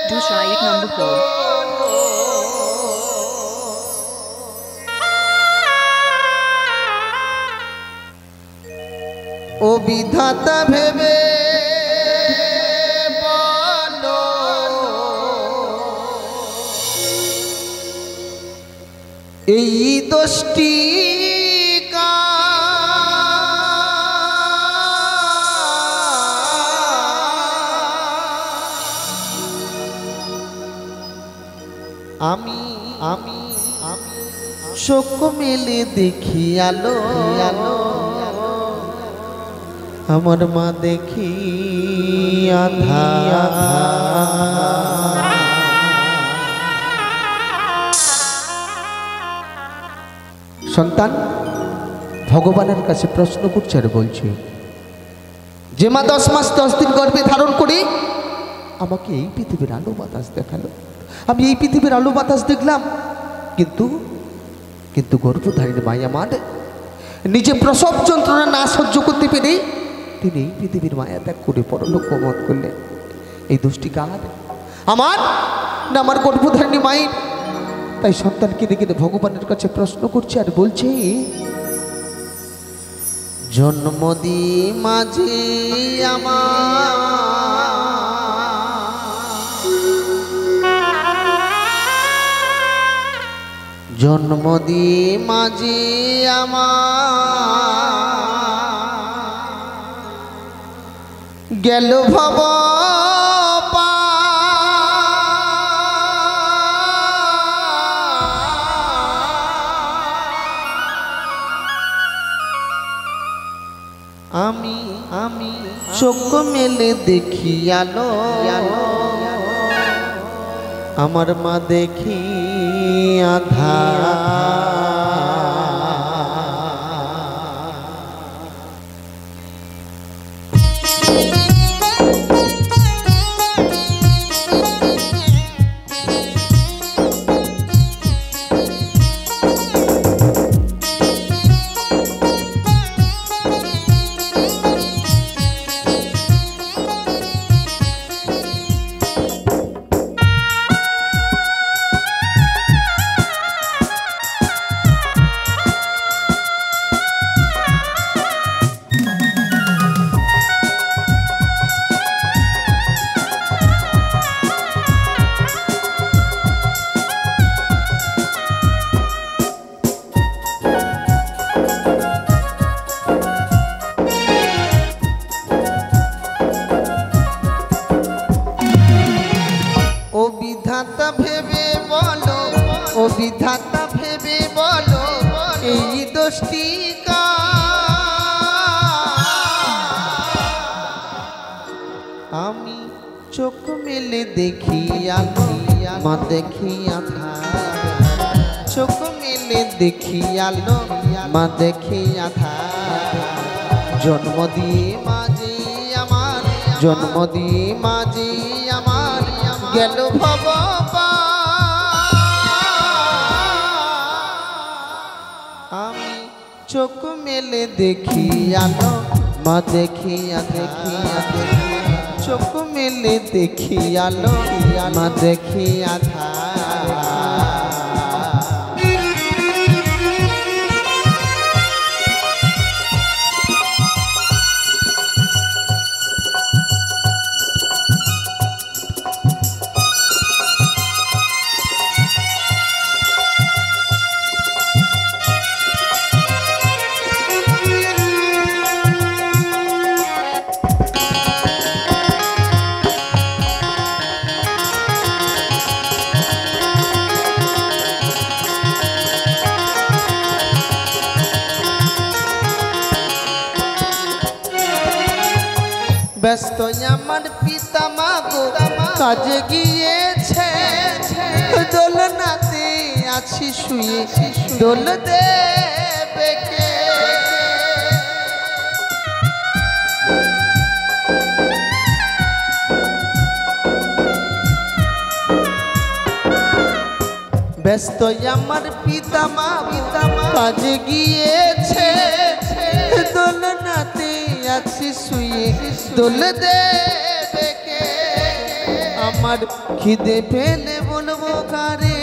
दूसरा एक number floor. ओ विधाता भेबे बोलो এই দোষটি আমি আমি আমি চোখ মেলে দেখি আলো আলো আমার মা দেখি আঁধার। সন্তান ভগবানের কাছে প্রশ্ন করছে আর বলছে যে মা 10 মাস 10 দিন গর্ভে ধারণ করে আমাকে এই পৃথিবীর আলো বাতাস দেখালো, আমি এই পৃথিবীর আলো বাতাস দেখলাম, কিন্তু কিন্তু গর্ভধারিণী মাই আমার নিজে প্রসব যন্ত্রণা না সহ্য করতে পেরে তিনি এই পৃথিবীর মায়া ত্যাগ করে পরলোক গমন করলেন। এই দোষটি কার? আমার না আমার গর্ভধারিণী মায়ের? তাই সন্তান কেঁদে কেঁদে ভগবানের কাছে প্রশ্ন করছে আর বলছে জন্ম দি মাঝে আমার জন্ম দি মাঝে আমার গেল ভব আমি আমি চোখ মেলে দেখি আলো আলো আমার মা দেখি আঁধার। ও বিধাতা ভেবে বলো এই দোষটি আমি চোখ মেলে দেখি আলো মা দেখি আঁধার। চোখ মেলে দেখি আলো মা দেখি আঁধার। জন্ম দিয়ে মাঝে আমার জন্ম দিয়ে মাঝে আমার গেল ভব আমি চোখ মেলে দেখি আলো মা দেখিয়া দেখিয়া চোখ মেলে দেখি আলো মা দেখিয়া ব্যস্ত আমার পিতা মা গো কাজে গিয়েছে দোলনাতে আছি শুয়ে দোল দেবে কে ব্যস্ত আমার পিতা মা কাজে গিয়েছে দোলনাতে আছি শুয়ে দোল দেবে কে আমার খিদে পেলে বলবো কারে,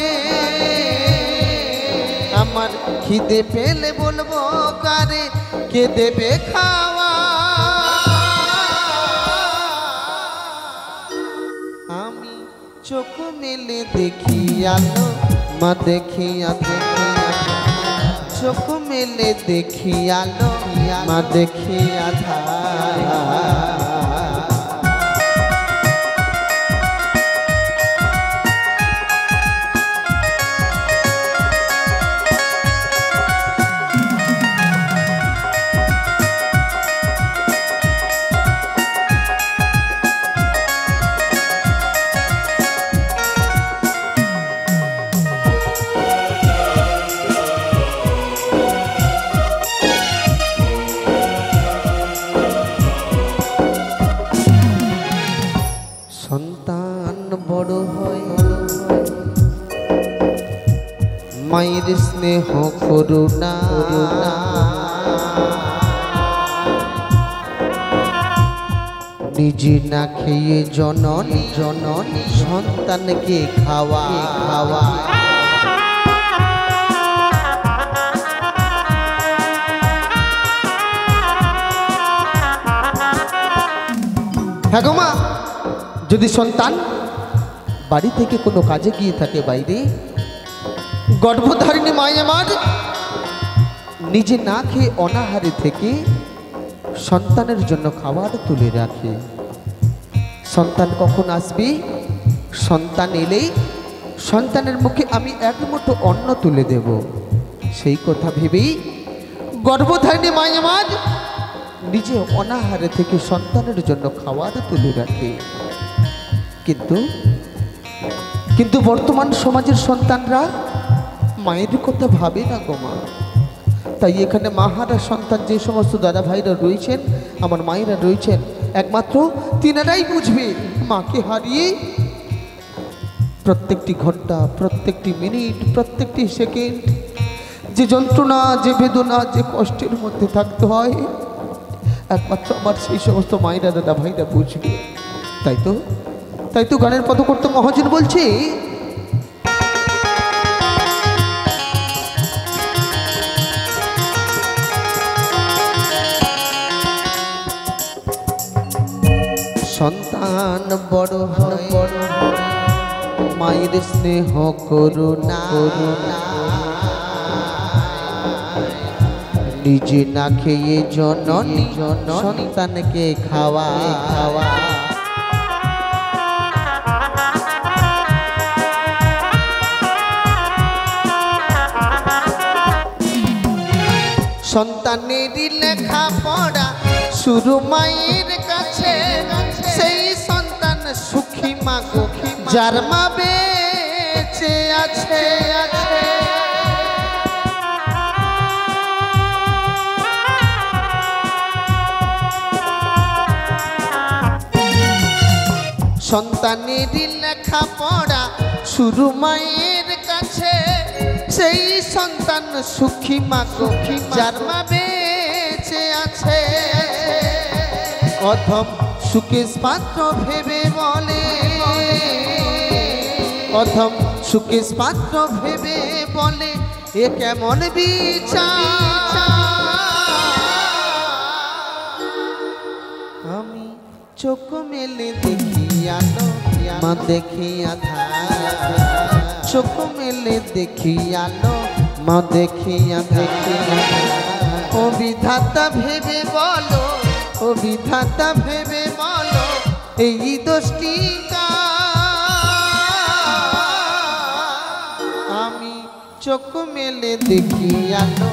আমার খিদে পেলে বলবো কারে, কে দেবে খাওয়া। আমি চোখ মেলে দেখি আলো, মা দেখিয়া দেখিয়া, চোখ মেলে দেখি আলো, মা দেখিয়া ধারা। সন্তান বড় হয় মায়ের স্নেহ করুণা, নিজে না খেয়ে জননী জননী সন্তানকে খাওয়া খাওয়া। হ্যাঁ গো মা, যদি সন্তান বাড়ি থেকে কোনো কাজে গিয়ে থাকে বাইরে, গর্ভধারিণী মাই আমার নিজে না খেয়ে অনাহারে থেকে সন্তানের জন্য খাবার তুলে রাখে। সন্তান কখন আসবে, সন্তান এলেই সন্তানের মুখে আমি এক মুঠো অন্ন তুলে দেব, সেই কথা ভেবেই গর্ভধারিণী মাই আমার নিজে অনাহারে থেকে সন্তানের জন্য খাবার তুলে রাখে। কিন্তু বর্তমান সমাজের সন্তানরা মায়ের কথা ভাবে না গো মা। তাই এখানে মাহারা সন্তান যে সমস্ত দাদা ভাইরা রয়েছেন, আমার মায়েরা রয়েছেন, একমাত্র তিনারাই বুঝবে মাকে হারিয়ে প্রত্যেকটি ঘন্টা, প্রত্যেকটি মিনিট, প্রত্যেকটি সেকেন্ড যে যন্ত্রণা, যে বেদনা, যে কষ্টের মধ্যে থাকতে হয়, একমাত্র আমার সেই সমস্ত মায়েরা দাদা ভাইরা বুঝবে। তাই তো গানের পদকর্ত মহাজন বলছে, সন্তান বড় হয় মায়ের স্নেহ করুণা, নিজে না খেয়ে জননী সন্তানকে খাওয়া খাওয়া। সন্তানেরই লেখা পড়া শুরু মায়ের কাছে, সেই সন্তান সুখী মা গো যার মা বেঁচে আছে। সন্তানেরই লেখা পড়া শুরু মায়ের কাছে, সেই সন্তান সুখী মা গো যার মা বেঁচে আছে। অধম সুকেশ পাত্র ভেবে বলে, অধম সুকেশ পাত্র ভেবে বলে, এ কেমন বিচার। আমি চোখ মেলে দেখি আলো, মা দেখিয়া ধারা। চোখ মেলে দেখি আলো, মা দেখিয়া দেখিয়া। ও বিধাতা ভেবে বলো, ও বিধাতা ভেবে বলো, এই দোষটি কার। আমি চোখ মেলে দেখি আলো,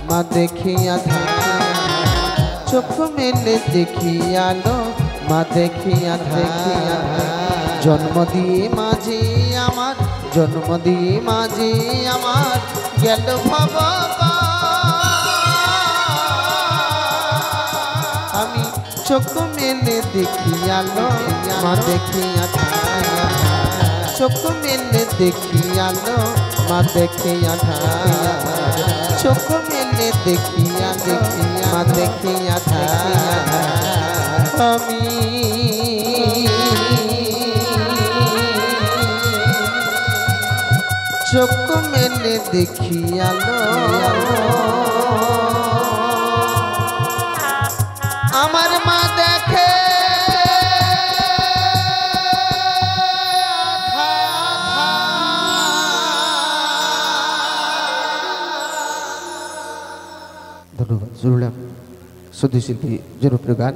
মা দেখিয়া ধারা। চোখ মেলে দেখি আলো, মা দেখিয়া দেখিয়া। জন্ম দিয়ে মাঝে আমার, জন্ম দিয়ে মাঝে আমার গেল বাবা। আমি চোখ মেলে দেখি আলো, মা দেখিয়া ধারা। চোখ মেলে দেখি আলো, মা দেখিয়া ধারা। চোখ মেলে দেখিয়া দেখিয়া, মা দেখিয়া ধারা। আমি চোখ মেলে দেখি আলো আমার মা দেখে ধন্যবাদ। শুনলাম সত্যি শিল্পী জনপ্রিয় গান।